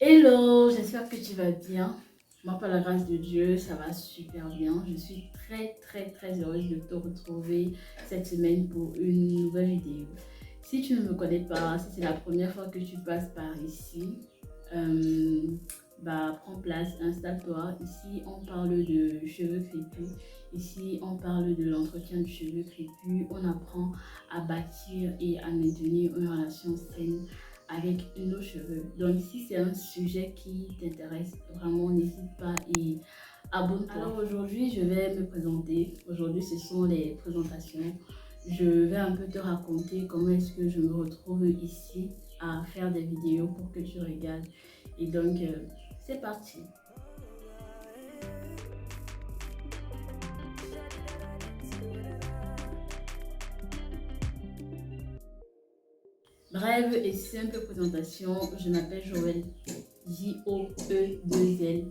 Hello, j'espère que tu vas bien. Moi, par la grâce de Dieu, ça va super bien. Je suis très heureuse de te retrouver cette semaine pour une nouvelle vidéo. Si tu ne me connais pas, si c'est la première fois que tu passes par ici, euh, prends place, installe-toi. Ici, on parle de cheveux crépus. Ici, on parle de l'entretien du cheveu crépus. On apprend à bâtir et à maintenir une relation saine avec nos cheveux. Donc, si c'est un sujet qui t'intéresse, vraiment, n'hésite pas et abonne-toi. Alors, aujourd'hui, je vais me présenter. Aujourd'hui, ce sont les présentations. Je vais un peu te raconter comment est-ce que je me retrouve ici à faire des vidéos pour que tu regardes. Et donc, c'est parti. Brève et simple présentation, je m'appelle Joël, J-O-E-2-L-E.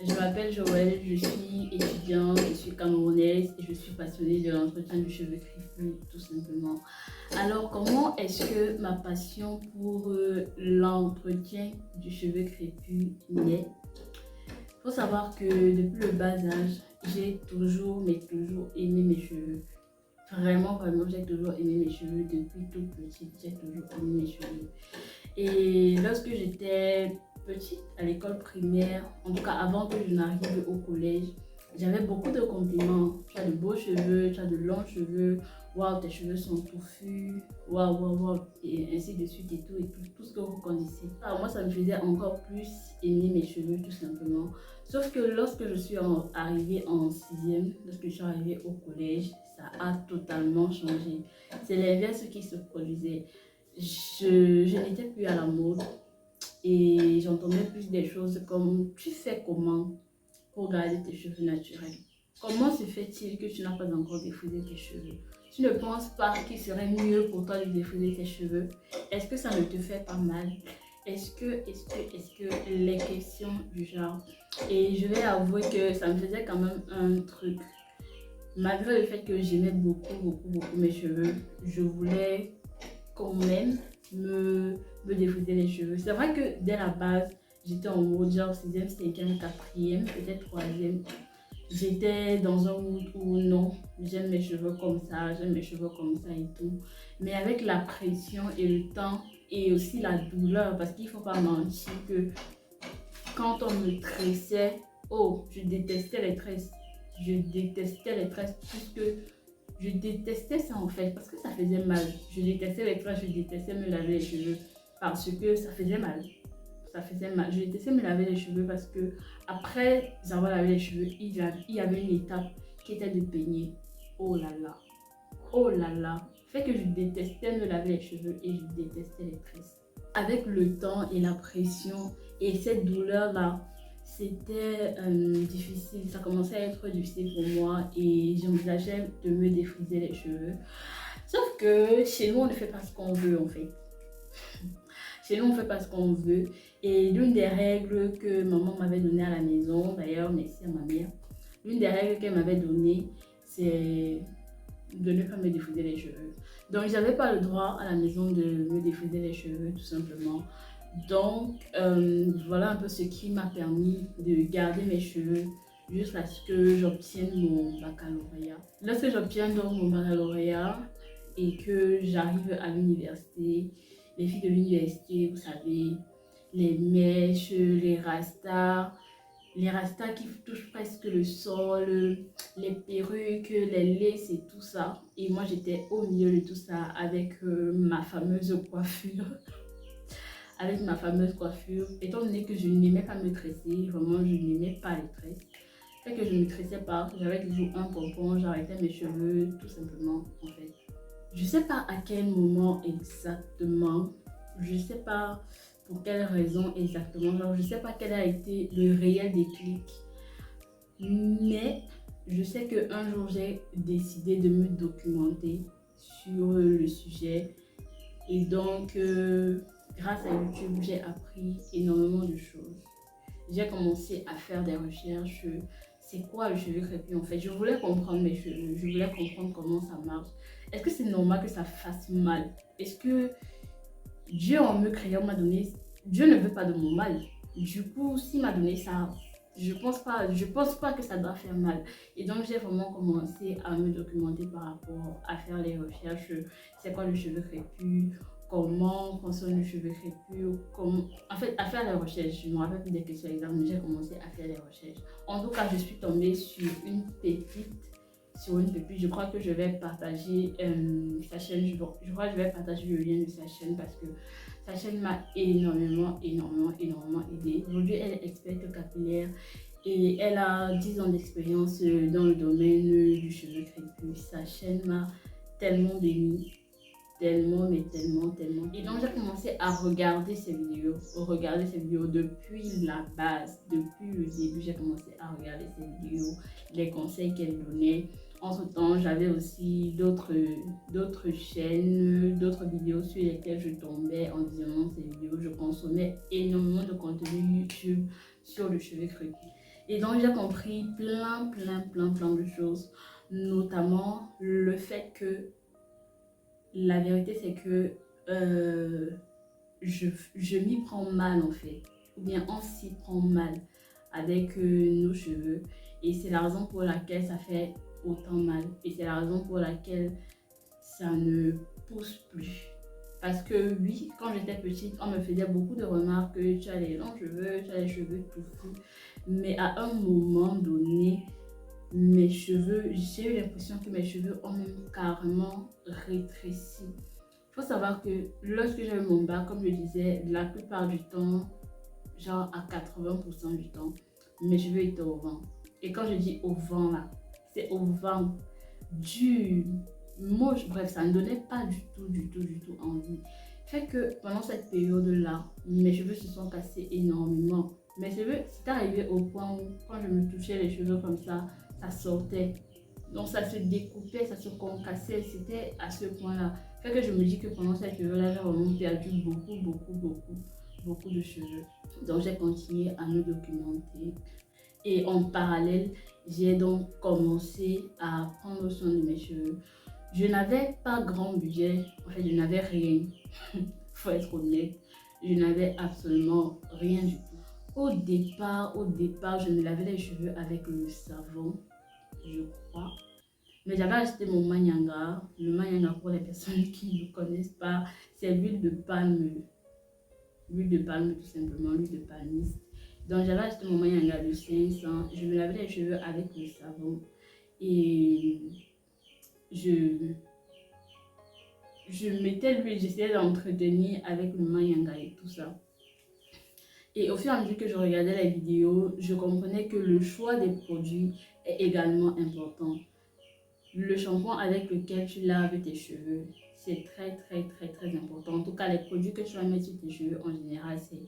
Je m'appelle Joël, je suis étudiante, je suis camerounaise et je suis passionnée de l'entretien du cheveu crépus, tout simplement. Alors, comment est-ce que ma passion pour l'entretien du cheveu crépus naît? Il faut savoir que depuis le bas âge, j'ai toujours aimé mes cheveux. Vraiment, j'ai toujours aimé mes cheveux depuis toute petite. J'ai toujours aimé mes cheveux. Et lorsque j'étais petite, à l'école primaire, en tout cas avant que je n'arrive au collège, j'avais beaucoup de compliments. Tu as de beaux cheveux, tu as de longs cheveux, waouh, tes cheveux sont touffus, waouh, et ainsi de suite et tout ce que vous connaissez. Alors moi, ça me faisait encore plus aimer mes cheveux, tout simplement. Sauf que lorsque je suis arrivée en 6e, lorsque je suis arrivée au collège, ça a totalement changé. C'est l'inverse qui se produisait. Je n'étais plus à la mode et j'entendais plus des choses comme tu fais comment pour garder tes cheveux naturels? Comment se fait-il que tu n'as pas encore défrisé tes cheveux? Tu ne penses pas qu'il serait mieux pour toi de défriser tes cheveux? Est-ce que ça ne te fait pas mal? Est-ce que les questions du genre? Et je vais avouer que ça me faisait quand même un truc. Malgré le fait que j'aimais beaucoup mes cheveux, je voulais quand même me défriser les cheveux. C'est vrai que dès la base, j'étais en mode genre 6e, 5e, 4e, peut-être 3e. J'étais dans un mood où non, j'aime mes cheveux comme ça, j'aime mes cheveux comme ça et tout. Mais avec la pression et le temps et aussi la douleur, parce qu'il ne faut pas mentir que quand on me tressait, oh, je détestais les tresses. Je détestais les tresses puisque je détestais ça en fait parce que ça faisait mal. Je détestais les tresses, je détestais me laver les cheveux parce que ça faisait mal. Ça faisait mal. Je détestais me laver les cheveux parce que après avoir lavé les cheveux, il y avait une étape qui était de peigner. Oh là là. Oh là là. Fait que je détestais me laver les cheveux et je détestais les tresses. Avec le temps et la pression et cette douleur-là, c'était difficile. Ça commençait à être difficile pour moi et j'envisageais de me défriser les cheveux. Sauf que chez nous, on ne fait pas ce qu'on veut en fait. Chez nous, on ne fait pas ce qu'on veut. Et l'une des règles que maman m'avait données à la maison, d'ailleurs, merci à ma mère, l'une des règles qu'elle m'avait données, c'est de ne pas me défriser les cheveux. Donc, j'avais pas le droit à la maison de me défriser les cheveux, tout simplement. Donc, voilà un peu ce qui m'a permis de garder mes cheveux jusqu'à ce que j'obtienne mon baccalauréat. Lorsque j'obtiens donc mon baccalauréat et que j'arrive à l'université, les filles de l'université, vous savez, les mèches, les rastas qui touchent presque le sol, les perruques, les laces et tout ça. Et moi, j'étais au milieu de tout ça avec ma fameuse coiffure. Avec ma fameuse coiffure. Étant donné que je n'aimais pas me tresser, vraiment, je n'aimais pas les tresses. Fait que je ne me tressais pas. J'avais toujours un pompon, j'arrêtais mes cheveux, tout simplement, en fait. Je sais pas à quel moment exactement, je sais pas pour quelle raison exactement, genre je sais pas quel a été le réel déclic, mais je sais qu'un jour j'ai décidé de me documenter sur le sujet et donc grâce à YouTube j'ai appris énormément de choses. J'ai commencé à faire des recherches. C'est quoi le cheveu crépus en fait? Je voulais comprendre mes cheveux, je voulais comprendre comment ça marche. Est-ce que c'est normal que ça fasse mal? Est-ce que Dieu en me créant m'a donné Dieu ne veut pas de mon mal. Du coup, s'il m'a donné ça, je pense pas que ça doit faire mal. Et donc, j'ai vraiment commencé à me documenter par rapport à faire les recherches. C'est quoi le cheveu crépus? Comment fonctionne le cheveu crépus? En fait, à faire les recherches. Je ne me rappelle plus des questions exactes, mais j'ai commencé à faire les recherches. En tout cas, je suis tombée sur une pépite. Je crois que je vais partager sa chaîne. Je crois que je vais partager le lien de sa chaîne parce que sa chaîne m'a énormément aidé. Aujourd'hui, elle est experte capillaire et elle a 10 ans d'expérience dans le domaine du cheveu crépus. Sa chaîne m'a tellement béni, tellement, mais tellement. Et donc, j'ai commencé à regarder ses vidéos depuis la base, depuis le début. J'ai commencé à regarder ses vidéos, les conseils qu'elle donnait. Entre-temps, j'avais aussi d'autres chaînes, d'autres vidéos sur lesquelles je tombais en visionnant ces vidéos. Je consommais énormément de contenu YouTube sur le cheveu crépus. Et donc, j'ai compris plein de choses, notamment le fait que la vérité, c'est que je m'y prends mal en fait, ou bien on s'y prend mal avec nos cheveux. Et c'est la raison pour laquelle ça fait autant mal. Et c'est la raison pour laquelle ça ne pousse plus. Parce que oui, quand j'étais petite, on me faisait beaucoup de remarques que tu as les longs cheveux, tu as les cheveux touffus. Mais à un moment donné, mes cheveux, j'ai eu l'impression que mes cheveux ont même carrément rétréci. Il faut savoir que lorsque j'ai eu mon bac, comme je disais, la plupart du temps, genre à 80% du temps, mes cheveux étaient au vent. Et quand je dis au vent là, c'est au vent du moche. Bref, ça ne donnait pas du tout envie. Fait que pendant cette période-là, mes cheveux se sont cassés énormément. Mes cheveux, c'était arrivé au point où quand je me touchais les cheveux comme ça sortait. Donc ça se découpait, ça se concassait, c'était à ce point-là. Fait que je me dis que pendant cette période-là, j'ai vraiment perdu beaucoup de cheveux. Donc j'ai continué à me documenter. Et en parallèle, j'ai donc commencé à prendre soin de mes cheveux. Je n'avais pas grand budget, en fait je n'avais rien, faut être honnête. Je n'avais absolument rien du tout. Au départ, je me lavais les cheveux avec le savon, je crois. Mais j'avais acheté mon Manyanga. Le Manyanga, pour les personnes qui ne connaissent pas, c'est l'huile de palme. L'huile de palme, tout simplement, l'huile de palmiste. Donc, j'avais acheté mon Manyanga de 500. Je me lavais les cheveux avec le savon. Et je mettais l'huile, j'essayais d'entretenir avec le Manyanga et tout ça. Et au fur et à mesure que je regardais les vidéos, je comprenais que le choix des produits est également important. Le shampoing avec lequel tu laves tes cheveux, c'est très important. En tout cas, les produits que tu vas mettre sur tes cheveux en général, c'est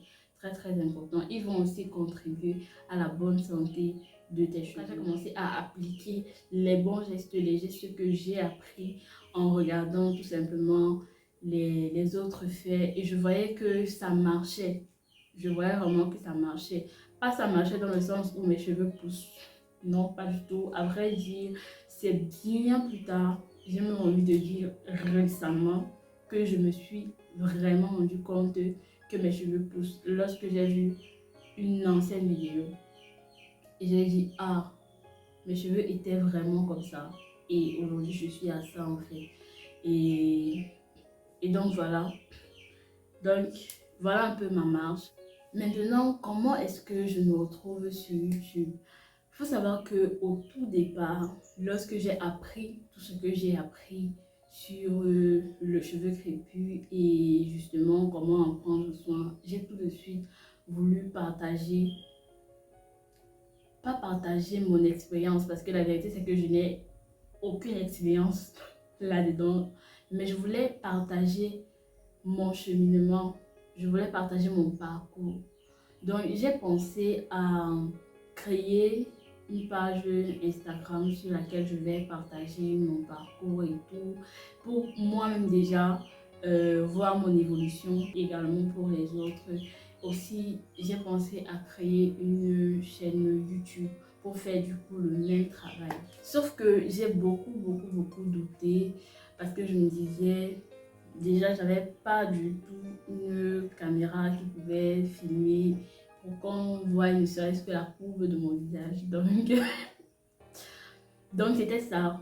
très important. Ils vont aussi contribuer à la bonne santé de tes cheveux. J'ai commencé à appliquer les bons gestes, les gestes que j'ai appris en regardant tout simplement les autres faits. Et je voyais que ça marchait. Je voyais vraiment que ça marchait. Pas ça marchait dans le sens où mes cheveux poussent. Non, pas du tout. À vrai dire, c'est bien plus tard, j'ai même envie de dire récemment, que je me suis vraiment rendu compte que mes cheveux poussent lorsque j'ai vu une ancienne vidéo. Et j'ai dit, ah, mes cheveux étaient vraiment comme ça. Et aujourd'hui, je suis à ça en fait. Et, et donc voilà. Donc voilà un peu ma marche. Maintenant, comment est-ce que je me retrouve sur YouTube? Il faut savoir qu'au tout départ, lorsque j'ai appris tout ce que j'ai appris sur le cheveu crépus et justement comment en prendre soin, j'ai tout de suite voulu pas partager mon expérience parce que la vérité c'est que je n'ai aucune expérience là-dedans, mais je voulais partager mon cheminement, je voulais partager mon parcours. Donc j'ai pensé à créer une page Instagram sur laquelle je vais partager mon parcours et tout, pour moi-même déjà voir mon évolution, également pour les autres. Aussi, j'ai pensé à créer une chaîne YouTube pour faire du coup le même travail. Sauf que j'ai beaucoup douté parce que je me disais, déjà, j'avais pas du tout une caméra qui pouvait filmer pour qu'on voie ne serait-ce que la courbe de mon visage. Donc c'était ça.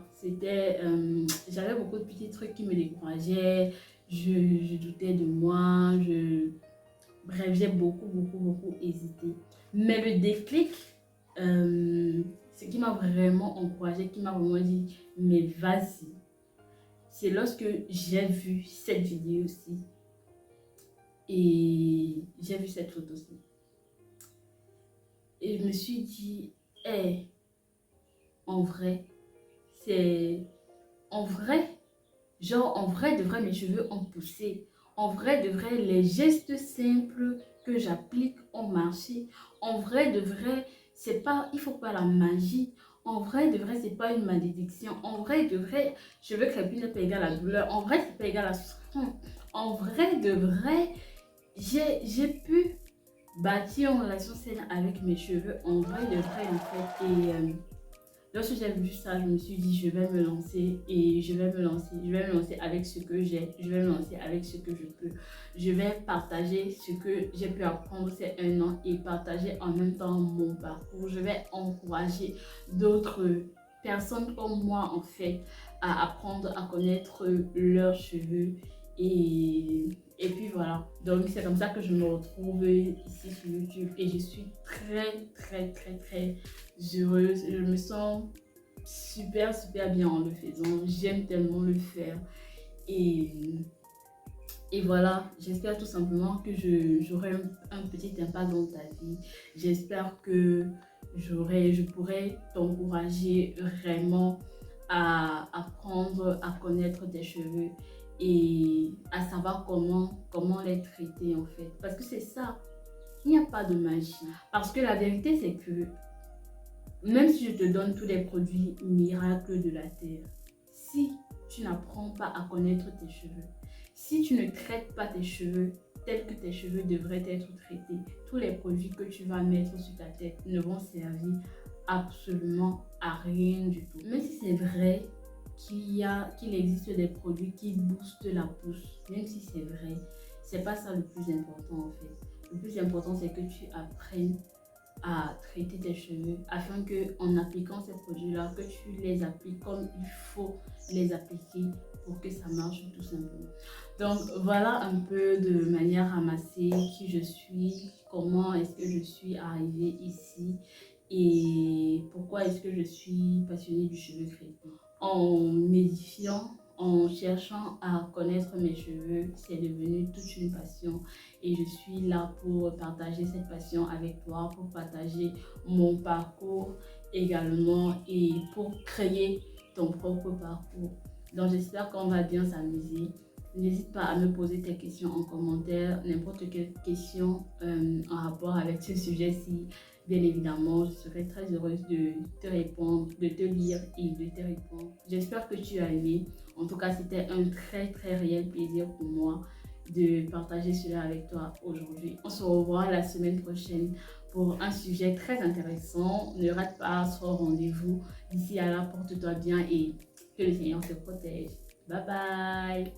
J'avais beaucoup de petits trucs qui me décourageaient. Je doutais de moi. Bref, j'ai beaucoup hésité. Mais le déclic, ce qui m'a vraiment encouragée, qui m'a vraiment dit, mais vas-y. C'est lorsque j'ai vu cette vidéo-ci et j'ai vu cette photo-ci. Et je me suis dit, hey, en vrai, en vrai, genre en vrai de vrai, mes cheveux ont poussé. En vrai de vrai, les gestes simples que j'applique ont marché. En vrai de vrai, il faut pas la magie. En vrai de vrai, c'est pas une malédiction. En vrai de vrai, cheveux crépus n'est pas égal à la douleur. En vrai, c'est pas égal à la souffrance. En vrai de vrai, j'ai pu bâtir une relation saine avec mes cheveux. En vrai de vrai, en fait. Et lorsque j'ai vu ça, je me suis dit, je vais me lancer et je vais me lancer. Je vais me lancer avec ce que j'ai. Je vais me lancer avec ce que je peux. Je vais partager ce que j'ai pu apprendre ces 1 an et partager en même temps mon parcours. Je vais encourager d'autres personnes comme moi, en fait, à apprendre à connaître leurs cheveux. Et puis voilà. Donc c'est comme ça que je me retrouve ici sur YouTube et je suis très heureuse. Je me sens super bien en le faisant. J'aime tellement le faire. Et, et voilà, j'espère tout simplement que j'aurai un petit impact dans ta vie. J'espère que je pourrai t'encourager vraiment à apprendre à connaître tes cheveux et à savoir comment les traiter en fait. Parce que c'est ça, il n'y a pas de magie. Parce que la vérité c'est que même si je te donne tous les produits miracles de la terre, si tu n'apprends pas à connaître tes cheveux, si tu ne traites pas tes cheveux tels que tes cheveux devraient être traités, tous les produits que tu vas mettre sur ta tête ne vont servir absolument à rien du tout. Même si c'est vrai qu'il existe des produits qui boostent la pousse, même si c'est vrai, c'est pas ça le plus important en fait. Le plus important c'est que tu apprennes à traiter tes cheveux afin que en appliquant ces produits-là, que tu les appliques comme il faut les appliquer pour que ça marche tout simplement. Donc voilà un peu de manière ramassée qui je suis, comment est-ce que je suis arrivée ici et pourquoi est-ce que je suis passionnée du cheveu crépus. En m'édifiant, en cherchant à connaître mes cheveux, c'est devenu toute une passion et je suis là pour partager cette passion avec toi, pour partager mon parcours également et pour créer ton propre parcours. Donc j'espère qu'on va bien s'amuser. N'hésite pas à me poser tes questions en commentaire, n'importe quelle question en rapport avec ce sujet-ci. Bien évidemment, je serai très heureuse de te répondre, de te lire et de te répondre. J'espère que tu as aimé. En tout cas, c'était un très réel plaisir pour moi de partager cela avec toi aujourd'hui. On se revoit la semaine prochaine pour un sujet très intéressant. Ne rate pas, sois au rendez-vous. D'ici là, porte-toi bien et que le Seigneur te protège. Bye bye.